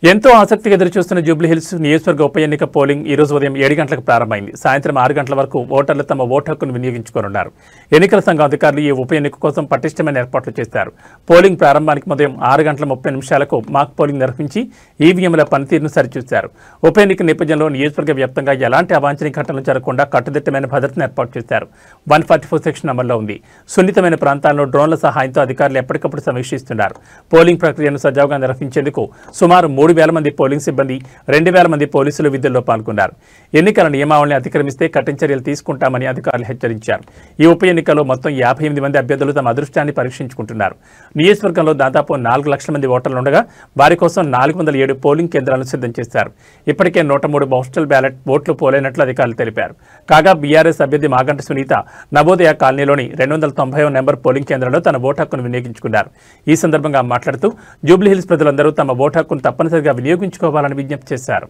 ఎంతో ఆసక్తిగా ఎదురుచూస్తున్న జూబ్లీహిల్స్ నియోజకవర్గ ఉప ఎన్నిక పోలింగ్ ఈ రోజు ఉదయం 7 గంటలకు ప్రారంభమైంది. సాయంత్రం 6 గంటల వరకు ఓటర్లు తమ ఓటు హక్కును వినియోగించుకోనున్నారు. ఎన్నికల సంఘం అధికారులు ఈ ఉప ఎన్నిక కోసం పటిష్టమైన ఏర్పాట్లు చేశారు. పోలింగ్ ప్రారంభానికి ఉదయం 6 గంటల 30 నిమిషాలకు మాక్ పోలింగ్ నిర్వహించి ఈవీఎంల పనితీరును సరిచూశారు. ఉప ఎన్నిక నేపథ్యంలో నియోజకవర్గ వ్యాప్తంగా ఎలాంటి అవాంఛనీయ ఘటనలు జరగకుండా కట్టుదిట్టమైన భద్రతను ఏర్పాటు చేశారు. 144 సెక్షన్ అమల్లో ఉంది. సున్నితమైన ప్రాంతాల్లో డ్రోన్ల సహాయంతో అధికారులు ఎప్పటికప్పుడు సమీక్షిస్తున్నారు. పోలింగ్ ప్రక్రియను సజావుగా నిర్వహించేందుకు సుమారు 3,000 మంది పోలింగ్ సిబ్బంది, 2,000 మంది పోలీసులు విధుల్లో పాల్గొన్నారు. ఎన్నికల నియమావళిని అతిక్రమిస్తే కఠిన చర్యలు తీసుకుంటామని అధికారులు హెచ్చరించారు. ఈ ఉప ఎన్నికల్లో మొత్తం 58 మంది అభ్యర్థులు తమ అదృష్టాన్ని పరీక్షించుకుంటున్నారు. నియోజకవర్గంలో దాదాపు 4 లక్షల మంది ఓటర్లుండగా వారి కోసం 407 పోలింగ్ కేంద్రాలను సిద్ధం చేశారు. ఇప్పటికే 103 పోస్టల్ బ్యాలెట్ ఓట్లు పోలైనట్లు అధికారులు తెలిపారు. కాగా బీఆర్ఎస్ అభ్యర్థి మాగంటి సునీత నవోదయ కాలనీలోని 290వ నెంబర్ పోలింగ్ కేంద్రంలో తన ఓటు హక్కును వినియోగించుకున్నారు. ఈ సందర్భంగా మాట్లాడుతూ జూబ్లీహిల్స్ ప్రజలందరూ తమ ఓటు హక్కును తప్పనిసరిగా వినియోగించుకోవాలని విజ్ఞప్తి చేశారు.